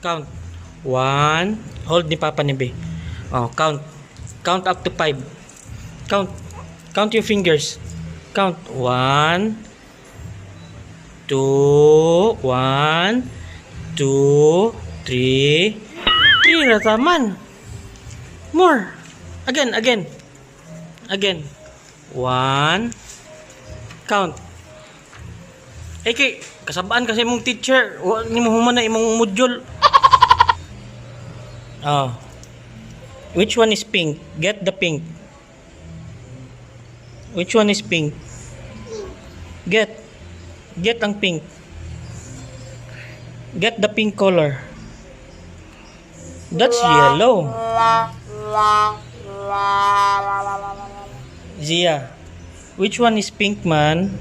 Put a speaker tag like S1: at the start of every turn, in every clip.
S1: Count. 1. Hold ni Papa ni B. Oh, count. Count up to 5. Count. Count your fingers. Count. 1, 2, 1, 2, 3. 3 na taman. More. Again. Again. 1. Count. Kay kasabaan kasi mong teacher. Wa ni mo human na imong module. Oh. Which one is pink? Get the pink. Which one is pink? Get ang pink. Get the pink color. That's yellow. Zia, which one is pink, man?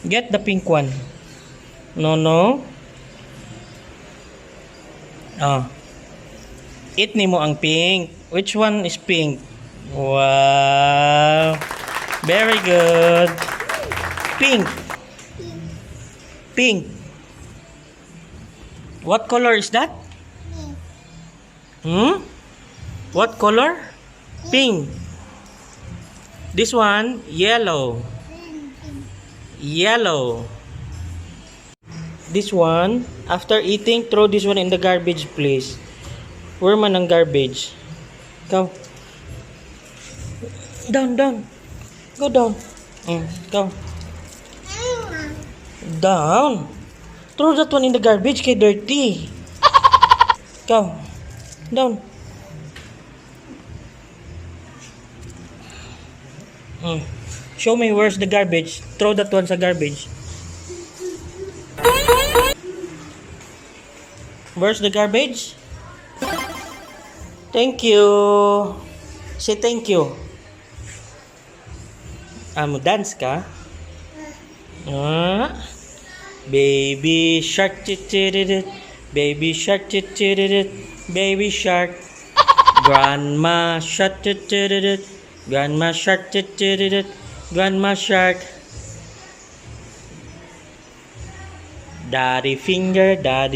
S1: Get the pink one. No. Oh. Eat ni mo ang pink. Which one is pink? Wow. Very good. Pink. Pink. What color is that? What color? Pink. This one, yellow. Yellow. This one, after eating, throw this one in the garbage, please. Where man ang garbage? Go. Down. Go down. Go. Down. Throw that one in the garbage, kay dirty. Go. Down. Show me where's the garbage. Throw that one sa garbage. Where's the garbage? Thank you. Say thank you. Dance ka? Baby shark, baby shark, baby shark. Grandma shark, grandma shark, grandma shark. Daddy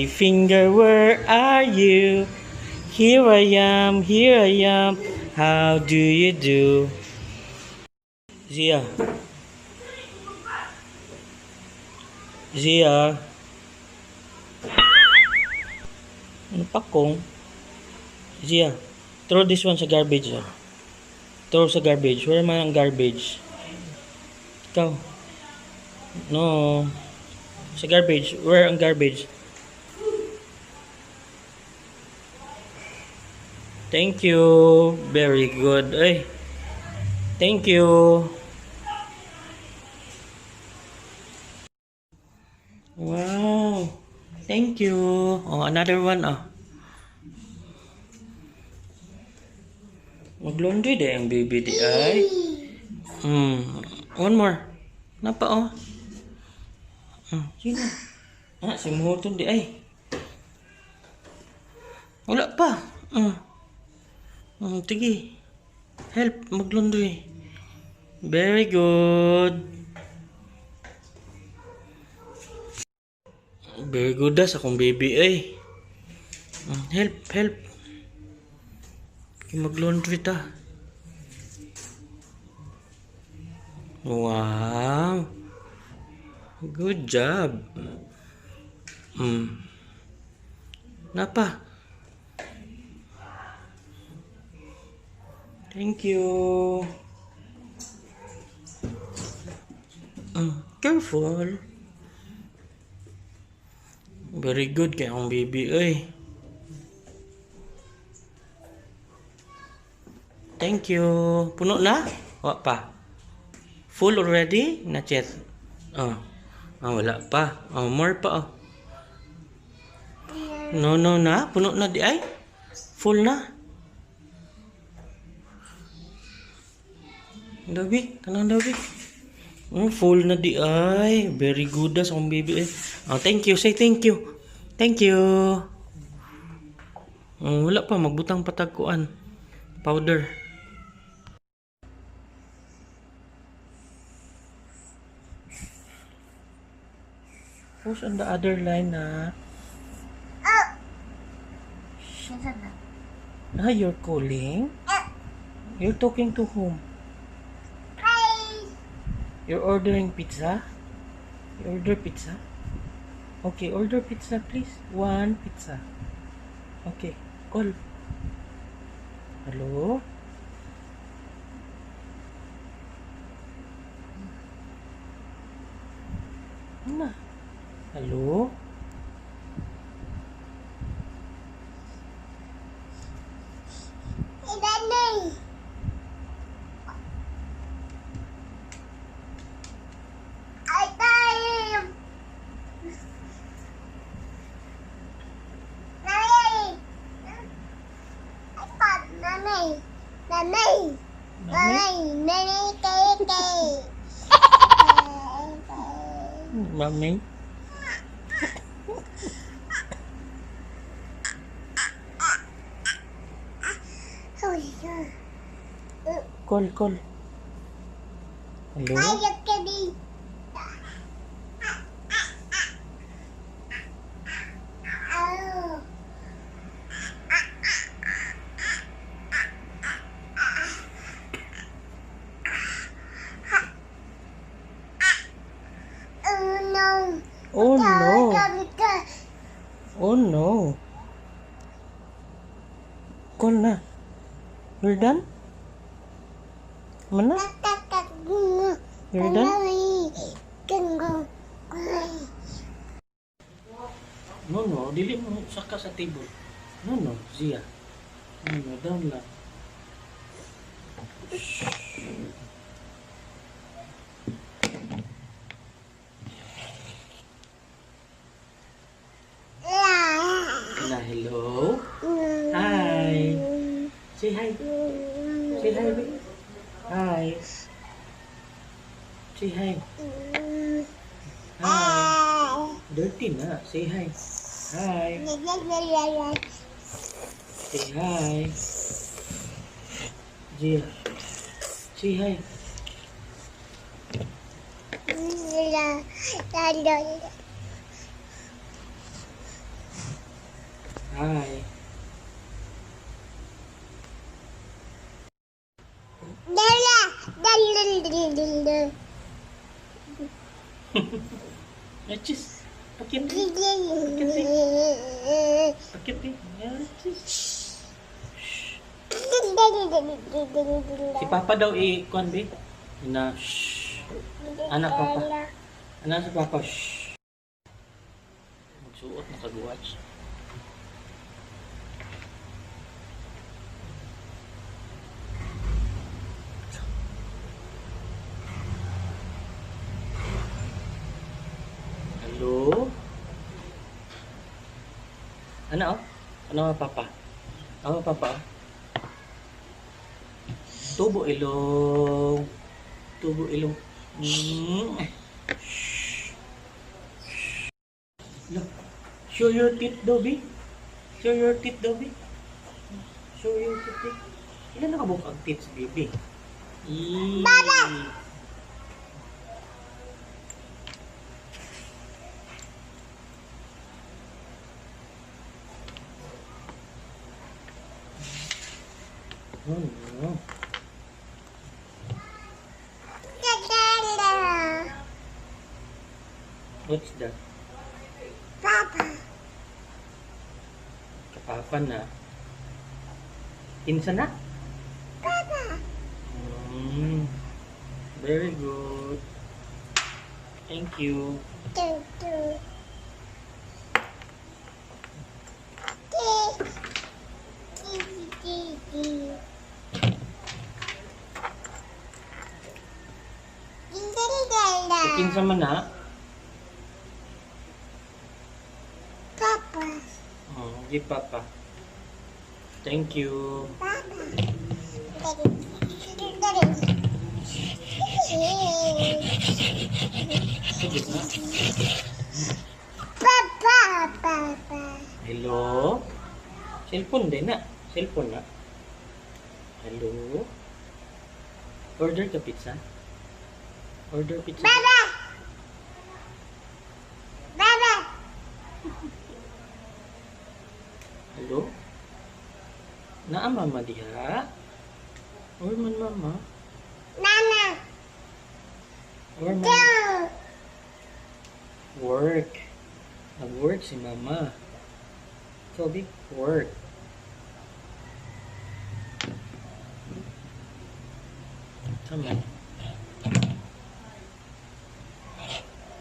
S1: finger, where are you? Here I am, how do you do? Zia. Ano pa kong? Zia, throw this one sa garbage. Throw sa garbage. Where man ang garbage? Ikaw. No. Sa garbage. Where ang garbage? Thank you. Very good. Ay. Thank you. Wow. Thank you. Oh, another one. Mag-laundry day ang baby di ay. One more. Napa sino? Si Muhutun di ay. Wala pa. Sige. Help mag-laundry. Very good. Very good sa akong baby ay. Help. Mag-laundry ta. Wow. Good job. Napa? Thank you. Careful. Very good kay ang baby ay. Thank you. Puno na? Wa pa. Full already? Not yet. Wala pa. More pa. No na. Puno na di ay. Full na. Dabi. Kanang dabi. Full na di ay. Very good sa akong baby ay. Thank you. Say thank you. Thank you. Wala pa. Magbutang patagkuan. Powder. Who's on the other line, Ah, you're calling? You're talking to whom? You're ordering pizza? You order pizza? Okay, order pizza please. One pizza. Okay, call. Hello? Ano? Hello? Mami? Call, call. Hello? Oh no. Oh no. Call na. You're done? Mana? You're done? No, no. Dili mo saka sa table. No, no. Zia. No, no. Down lang. Na, hello? Hi. Say hi. Say hi, baby. Hi. Say hi. Hi. Dirty na. Say hi. Hi. Say hi. Gia. Say hi. Hi. Achis. Pakit ni. Pakit ni. Pakit ni. Achis. Si Papa daw i-kuan be. Na shh. Anak Papa. Anak si Papa. Shh. Magsuot na kag-watch. Hello? Ano? Ano Papa? Ano Papa? Tubo ilong. Tubo ilong. Look. Show your teeth, Dobby. Show your teeth, Dobby. Show your teeth. Ilan nakabuk ang teeth, baby? Baba! Oh no. What's that?
S2: Papa.
S1: Kapapa na. Kinsa na?
S2: Papa.
S1: Very good. Thank you. Kinsa man na?
S2: Papa.
S1: Di Papa. Thank you.
S2: Papa.
S1: Sige na.
S2: Papa. Papa.
S1: Hello? Cellphone din na. Cellphone na. Hello? Order ka pizza? Order pizza.
S2: Baba. Baba.
S1: Hello? Naa mama diha? Or man mama?
S2: Nana.
S1: Or man?
S2: Go.
S1: Work. Nag-work si mama. So, big work. Tama.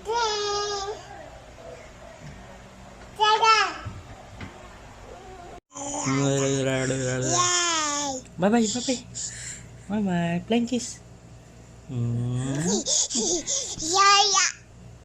S2: Yay.
S1: Bye bye, bye bye. Bye bye. Flying kiss.
S2: Yeah, yeah.